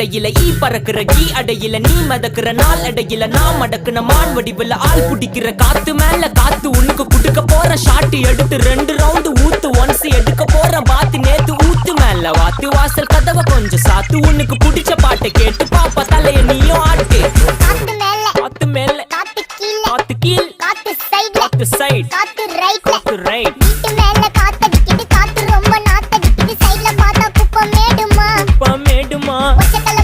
அடையில ஈ பறக்குற ஈ அடையில நீ மதக்குற நாள் அடையில நான் மடக்குன மான் வடிவுல ஆள் புடிக்கிற காத்து மேல காத்து உனக்கு குடுக்க போற ஷாட்டு எடுத்து 2 ரவுண்டு ஊத்து ஒன்ஸ் எடுக்க போற பாத்து நேத்து ஊத்து மேல வாத்து வாசல் கதவை கொஞ்சம் சாத்து உனக்கு பிடிச்ச பாட்டை கேட்டு பாப்பா தலைய நீயும் ஆட்டு காத்து மேல காத்து கீழ் காத்து சைடு